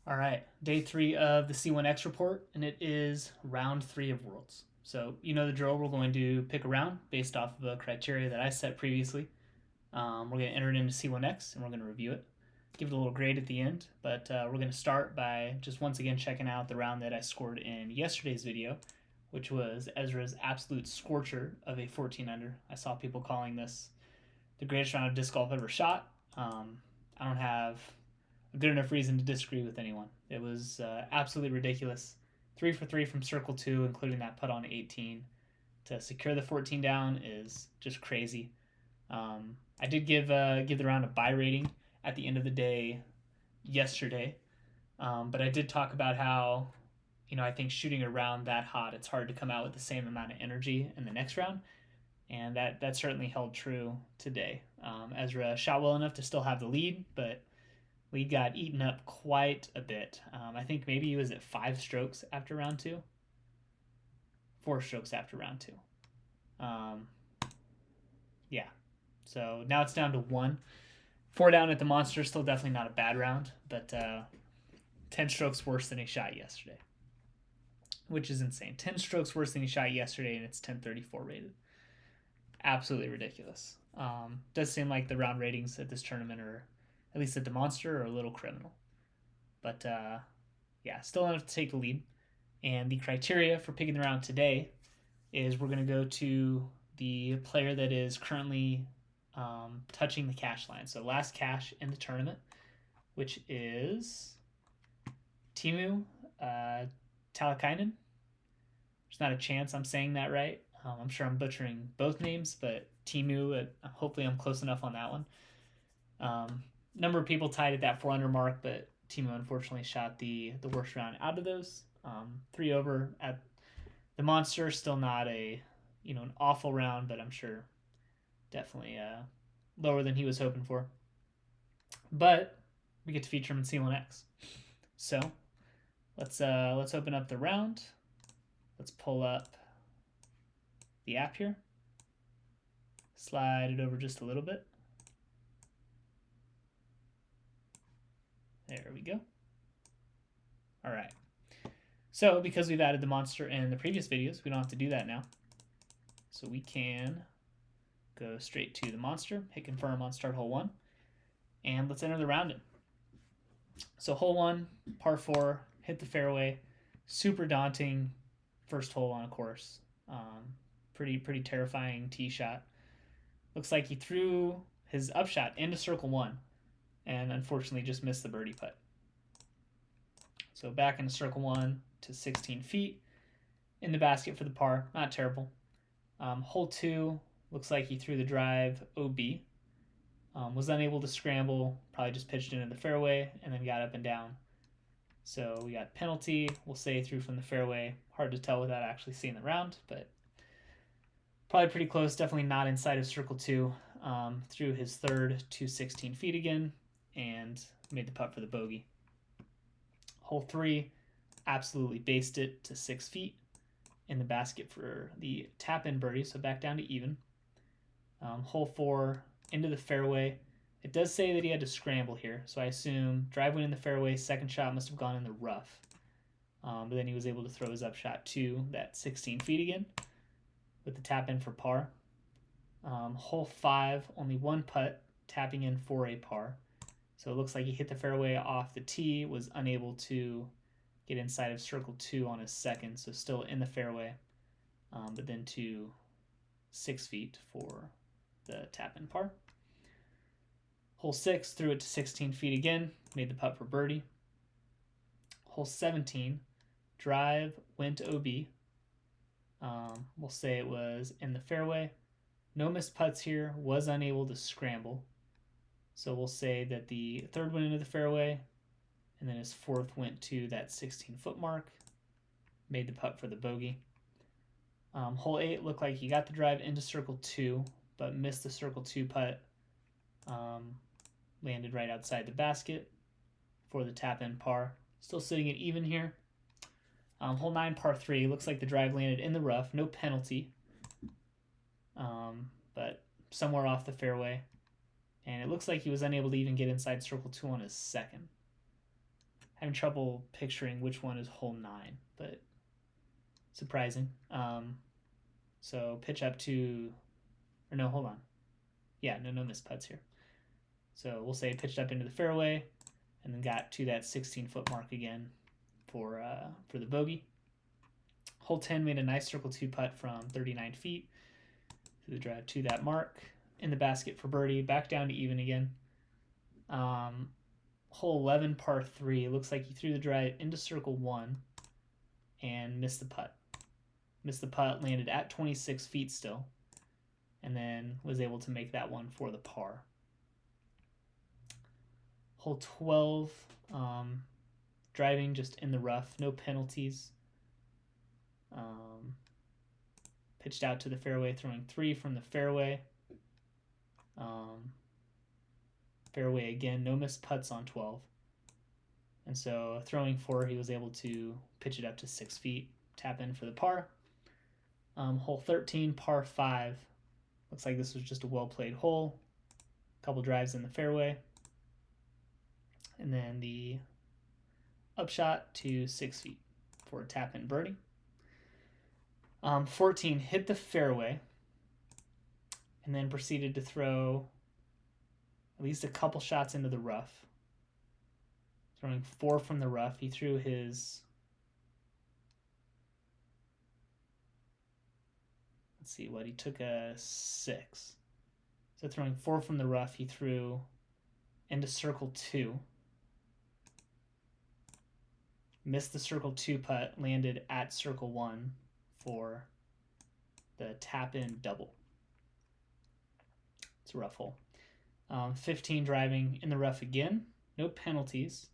All right, day 3 of the C1x report, and it is round 3 of Worlds. So you know the drill. We're going to pick a round based off of a criteria that I set previously. We're going to enter it into C1x, and we're going to review it, give it a little grade at the end. But we're going to start by just once again checking out the round that I scored in yesterday's video, which was Ezra's absolute scorcher of a 14 under. I saw people calling this the greatest round of disc golf ever shot. I don't have a good enough reason to disagree with anyone. It was absolutely ridiculous. 3 for 3 from circle 2, including that putt on 18. To secure the 14 down is just crazy. I did give the round a buy rating at the end of the day yesterday, but I did talk about how I think shooting a round that hot, it's hard to come out with the same amount of energy in the next round, and that certainly held true today. Ezra shot well enough to still have the lead, but lead got eaten up quite a bit. I think maybe he was at 5 strokes after round 2. 4 strokes after round 2. Yeah. So now it's down to 1. 4 down at the Monster, still definitely not a bad round, but 10 strokes worse than he shot yesterday, which is insane. 10 strokes worse than he shot yesterday, and it's 1034 rated. Absolutely ridiculous. Does seem like the round ratings at this tournament, are at least at the Monster, are a little criminal. But yeah, still enough to take the lead. And the criteria for picking the round today is we're going to go to the player that is currently touching the cash line. So last cash in the tournament, which is Teemu Talikainen. There's not a chance I'm saying that right. I'm sure I'm butchering both names, but Teemu, hopefully I'm close enough on that one. Number of people tied at that 4 under mark, but Teemu unfortunately shot the worst round out of those. 3 over at the Monster, still not an awful round, but I'm sure definitely lower than he was hoping for. But we get to feature him in C1X. So let's open up the round. Let's pull up the app here. Slide it over just a little bit. There we go. All right. So because we've added the Monster in the previous videos, we don't have to do that now. So we can go straight to the Monster, hit confirm on start hole 1, and let's enter the round in. So hole 1, par 4, hit the fairway. Super daunting first hole on a course. Pretty terrifying tee shot. Looks like he threw his upshot into circle 1 and unfortunately just missed the birdie putt. So back into circle 1 to 16 feet in the basket for the par. Not terrible. Hole 2, looks like he threw the drive OB. Was unable to scramble, probably just pitched into the fairway and then got up and down. So we got penalty. We'll say through from the fairway. Hard to tell without actually seeing the round, but probably pretty close. Definitely not inside of circle 2. Threw his third to 16 feet again and made the putt for the bogey. Hole 3, absolutely based it to 6 feet in the basket for the tap-in birdie, so back down to even. Hole 4, into the fairway. It does say that he had to scramble here, so I assume drive went in the fairway, second shot must have gone in the rough. But then he was able to throw his upshot to that 16 feet again with the tap-in for par. Hole 5, only 1 putt, tapping in for a par. So it looks like he hit the fairway off the tee, was unable to get inside of circle 2 on his second, so still in the fairway, but then to 6 feet for the tap-in par. Hole 6, threw it to 16 feet again, made the putt for birdie. Hole 17, drive went OB. We'll say it was in the fairway. No missed putts here, was unable to scramble. So we'll say that the third went into the fairway, and then his fourth went to that 16-foot mark, made the putt for the bogey. Hole 8 looked like he got the drive into circle 2, but missed the circle 2 putt. Landed right outside the basket for the tap-in par. Still sitting at even here. Hole 9, par 3, looks like the drive landed in the rough, no penalty, but somewhere off the fairway. And it looks like he was unable to even get inside circle 2 on his second. having trouble picturing which one is hole 9, but surprising. So pitch up to, or no, hold on. Yeah, no missed putts here. So we'll say pitched up into the fairway and then got to that 16-foot mark again for the bogey. Hole 10 made a nice circle 2 putt from 39 feet through the drive to that mark. In the basket for birdie, back down to even again. Hole 11, par 3, it looks like he threw the drive into circle 1 and missed the putt. Missed the putt, landed at 26 feet still, and then was able to make that one for the par. Hole 12, driving just in the rough, no penalties. Pitched out to the fairway, throwing 3 from the fairway. Fairway again, no missed putts on 12. And so throwing 4, he was able to pitch it up to 6 feet, tap in for the par. Hole 13, par 5. Looks like this was just a well-played hole. A couple drives in the fairway. And then the upshot to 6 feet for a tap-in birdie. 14, hit the fairway. And then proceeded to throw at least a couple shots into the rough. Throwing 4 from the rough. He threw his... Let's see what he took, a 6. So throwing 4 from the rough, he threw into circle 2. Missed the circle 2 putt, landed at circle 1 for the tap-in double. It's a rough hole. 15 driving in the rough again. No penalties,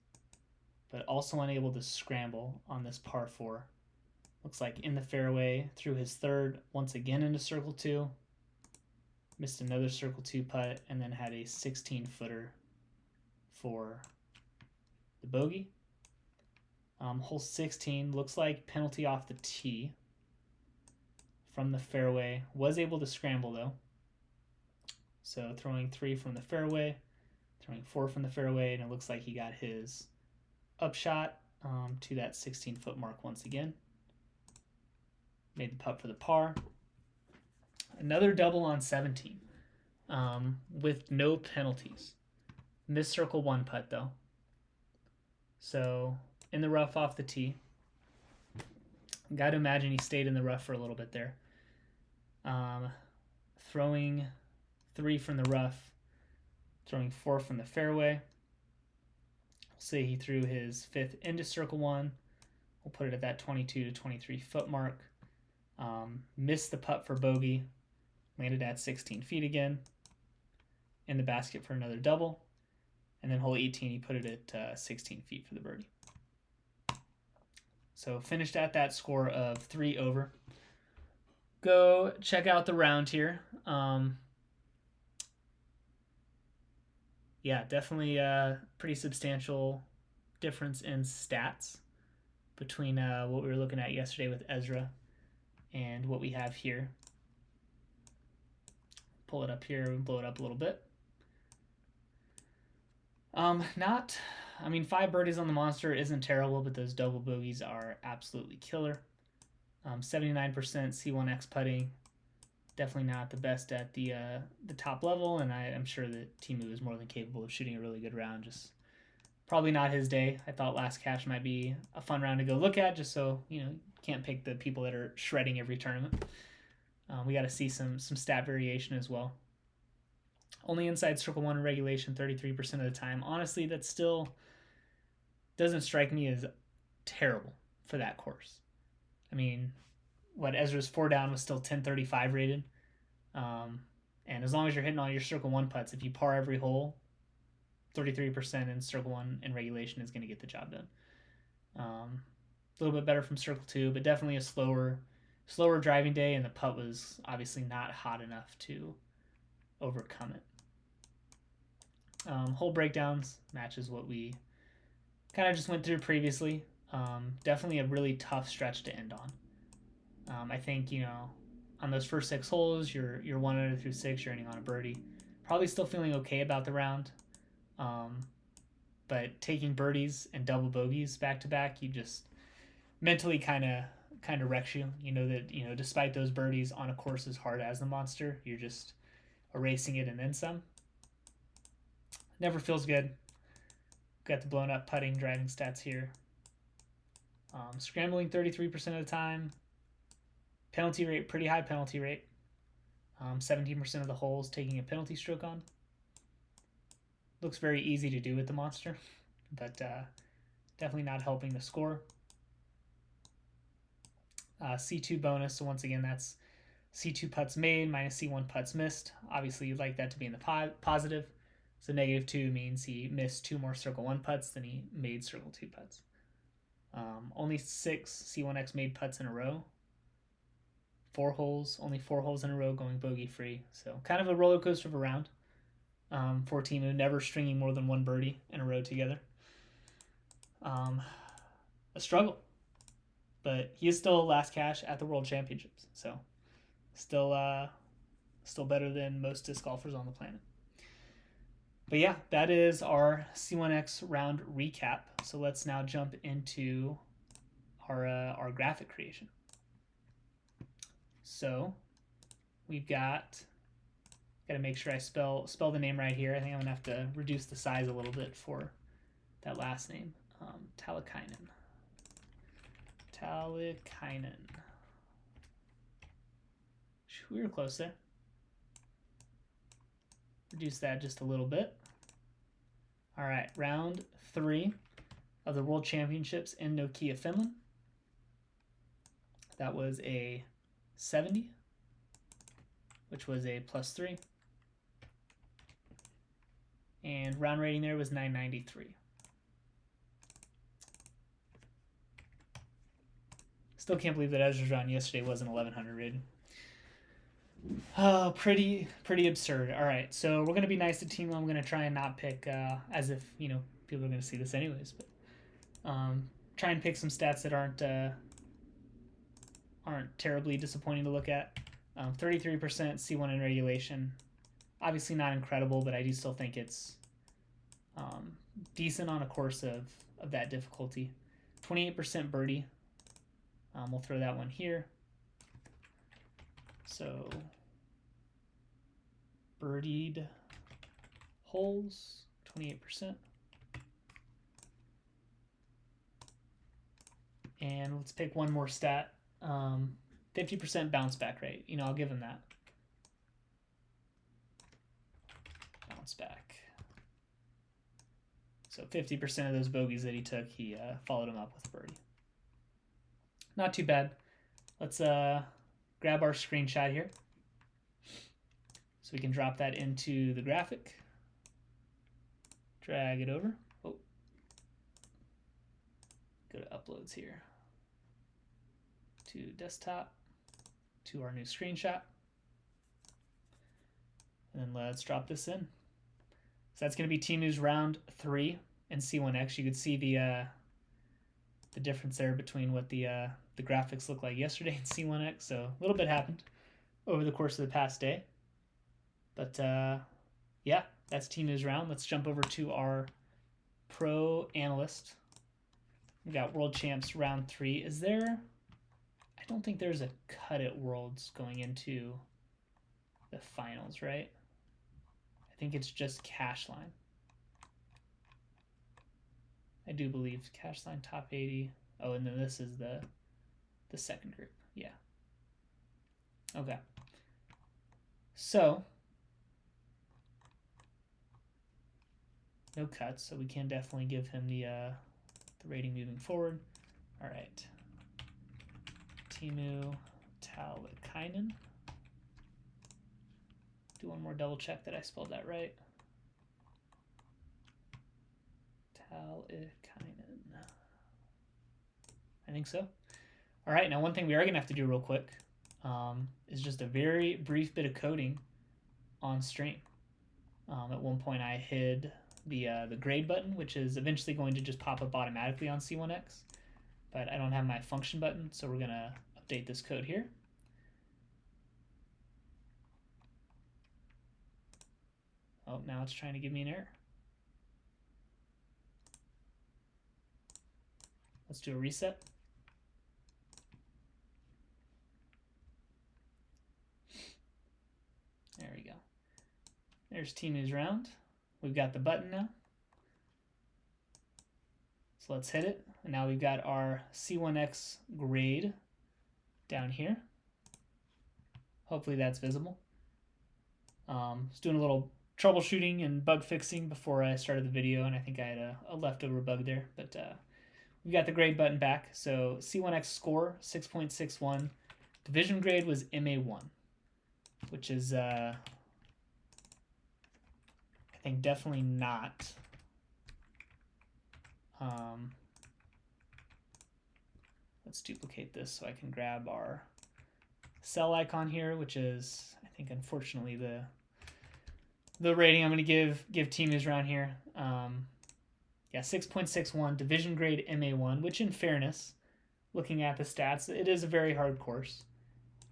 but also unable to scramble on this par 4. Looks like in the fairway, threw his 3rd once again into circle 2. Missed another circle 2 putt, and then had a 16-footer for the bogey. Hole 16, looks like penalty off the tee from the fairway. Was able to scramble though. So throwing 3 from the fairway, throwing 4 from the fairway, and it looks like he got his upshot to that 16-foot mark once again. Made the putt for the par. Another double on 17 with no penalties. Missed circle 1 putt though. So in the rough off the tee. Got to imagine he stayed in the rough for a little bit there. Throwing 3 from the rough, throwing 4 from the fairway. We'll say he threw his 5th into circle 1. We'll put it at that 22 to 23 foot mark. Missed the putt for bogey, landed at 16 feet again. In the basket for another double. And then hole 18, he put it at 16 feet for the birdie. So finished at that score of 3 over. Go check out the round here. Yeah, definitely a pretty substantial difference in stats between what we were looking at yesterday with Ezra and what we have here. Pull it up here and blow it up a little bit. 5 birdies on the monster isn't terrible, but those double bogeys are absolutely killer. 79% C1x putting, definitely not the best at the top level, and I'm sure that Teemu is more than capable of shooting a really good round. Just probably not his day. I thought Last Cash might be a fun round to go look at, just so can't pick the people that are shredding every tournament. We got to see some stat variation as well. Only inside circle 1 in regulation 33% of the time. Honestly, that still doesn't strike me as terrible for that course. I mean, Ezra's 4 down was still 1035 rated. And as long as you're hitting all your circle 1 putts, if you par every hole, 33% in circle 1 in regulation is going to get the job done. A little bit better from circle 2, but definitely a slower driving day, and the putt was obviously not hot enough to overcome it. Hole breakdowns matches what we kind of just went through previously. Definitely a really tough stretch to end on. I think, on those first 6 holes, you're 1 under through 6, you're ending on a birdie. Probably still feeling okay about the round. but taking birdies and double bogeys back to back, you just mentally kind of wrecks you. You know that, despite those birdies on a course as hard as the Monster, you're just erasing it and then some. Never feels good. Got the blown up putting, driving stats here. Scrambling 33% of the time. Penalty rate, pretty high penalty rate. 17% of the holes taking a penalty stroke on. Looks very easy to do with the Monster, but definitely not helping the score. C2 bonus, so once again, that's C2 putts made minus C1 putts missed. Obviously, you'd like that to be in the positive. So -2 means he missed 2 more circle 1 putts than he made circle 2 putts. Only 6 C1X made putts in a row. 4 holes, only 4 holes in a row going bogey free. So kind of a roller coaster of a round for Teemu, never stringing more than 1 birdie in a row together. A struggle, but he is still last cash at the World Championships. So still better than most disc golfers on the planet. But yeah, that is our C1X round recap. So let's now jump into our graphic creation. So we've got to make sure I spell the name right here. I think I'm gonna have to reduce the size a little bit for that last name. Talikainen. We were close there. Reduce that just a little bit. All right, round 3 of the World Championships in Nokia, Finland. That was a 70, which was a +3. And round rating there was 993. Still can't believe that Ezra's round yesterday wasn't 1100 rated. Oh, pretty absurd. All right, so we're gonna be nice to Teemu. I'm gonna try and not pick as if people are gonna see this anyways, but try and pick some stats that aren't terribly disappointing to look at. 33% C1 in regulation, obviously not incredible, but I do still think it's decent on a course of that difficulty. 28% birdie. We'll throw that one here. So birdied holes, 28%. And let's pick one more stat. 50% bounce back rate. I'll give him that. Bounce back. So 50% of those bogeys that he took, he followed them up with a birdie. Not too bad. Let's grab our screenshot here so we can drop that into the graphic. Drag it over. Oh. Go to uploads here. To desktop. To our new screenshot. And then let's drop this in. So that's going to be Teemu's round 3 in C1X. You could see the difference there between what the graphics looked like yesterday in C1X. So a little bit happened over the course of the past day. But yeah, that's Teemu's round. Let's jump over to our pro analyst. We got World Champs round 3. Is there? I don't think there's a cut at Worlds going into the finals, right? I think it's just cash line. I do believe cash line top 80. Oh, and then this is the second group. Yeah. Okay. So no cuts, so we can definitely give him the rating moving forward. All right. Teemu Talikainen. Do one more double check that I spelled that right. Talikainen. I think so. All right, now one thing we are gonna have to do real quick is just a very brief bit of coding on stream. At one point I hid the grade button, which is eventually going to just pop up automatically on C1X, but I don't have my function button, so we're gonna update this code here. Oh, now it's trying to give me an error. Let's do a reset. There we go. There's Teemu's round. We've got the button now. So let's hit it. And now we've got our C1x grade down here. Hopefully that's visible. Was doing a little troubleshooting and bug fixing before I started the video, and I think I had a leftover bug there. But we got the grade button back. So C1x score 6.61. Division grade was MA1, which is I think definitely not. Let's duplicate this so I can grab our cell icon here, which is, I think, unfortunately the rating I'm going to give Teemu's round here. Yeah, 6.61 division grade MA1, which in fairness, looking at the stats, it is a very hard course.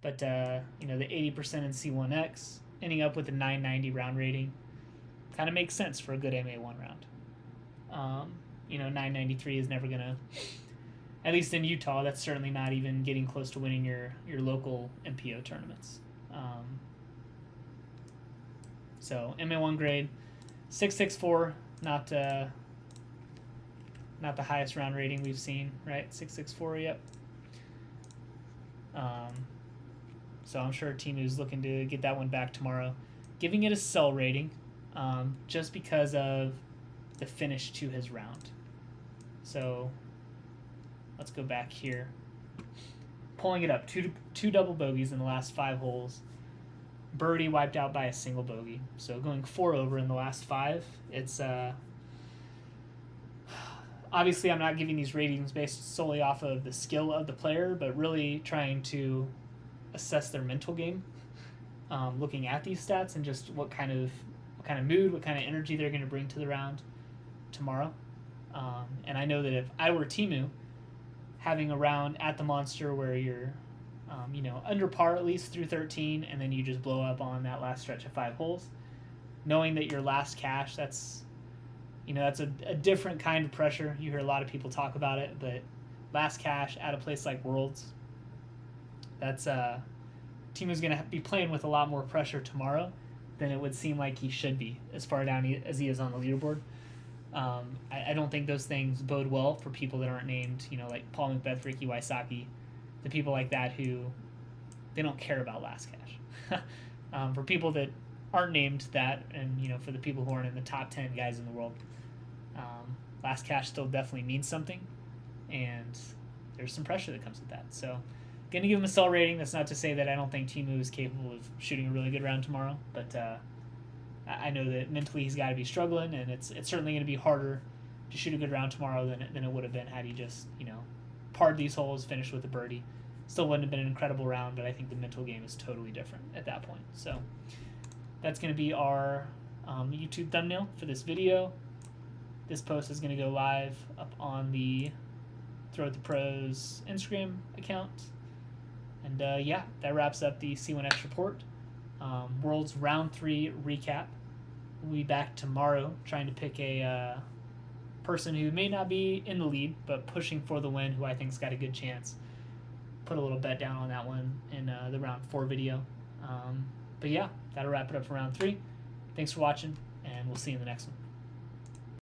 But you know, the 80% in C1X, ending up with a 990 round rating, kind of makes sense for a good MA1 round. You know, 993 is never gonna, at least in Utah, that's certainly not even getting close to winning your local MPO tournaments. So MA1 grade, 664, not the highest round rating we've seen, right? 664, yep. So I'm sure Teemu's looking to get that one back tomorrow. Giving it a cell rating, just because of the finish to his round. So let's go back here. Pulling it up, two double bogeys in the last 5 holes. Birdie wiped out by a single bogey. So going 4 over in the last 5. It's obviously I'm not giving these ratings based solely off of the skill of the player, but really trying to assess their mental game, looking at these stats and just what kind of mood, what kind of energy they're going to bring to the round tomorrow. And I know that if I were Teemu, having a round at the Monster where you're you know, under par at least through 13, and then you just blow up on that last stretch of 5 holes, knowing that your last cash, that's, you know, that's a different kind of pressure. You hear a lot of people talk about it, but last cash at a place like Worlds, that's Teemu's going to be playing with a lot more pressure tomorrow than it would seem like he should be as far down as he is on the leaderboard. I don't think those things bode well for people that aren't named, you know, like Paul Macbeth, Ricky Wysocki, the people like that who they don't care about last cash. For people that aren't named that, and you know, for the people who aren't in the top 10 guys in the world, last cash still definitely means something, and there's some pressure that comes with that. So gonna give him a cell rating. That's not to say that I don't think Teemu is capable of shooting a really good round tomorrow, but I know that mentally he's got to be struggling, and it's certainly going to be harder to shoot a good round tomorrow than it would have been had he just, you know, parred these holes, finished with a birdie. Still wouldn't have been an incredible round, but I think the mental game is totally different at that point. So that's going to be our YouTube thumbnail for this video. This post is going to go live up on the Throw at the Pros Instagram account. And yeah, that wraps up the C1x report. World's round 3 recap. We'll be back tomorrow trying to pick a person who may not be in the lead but pushing for the win, who I think's got a good chance. Put a little bet down on that one in the round 4 video. But yeah, that'll wrap it up for round 3. Thanks for watching, and we'll see you in the next one.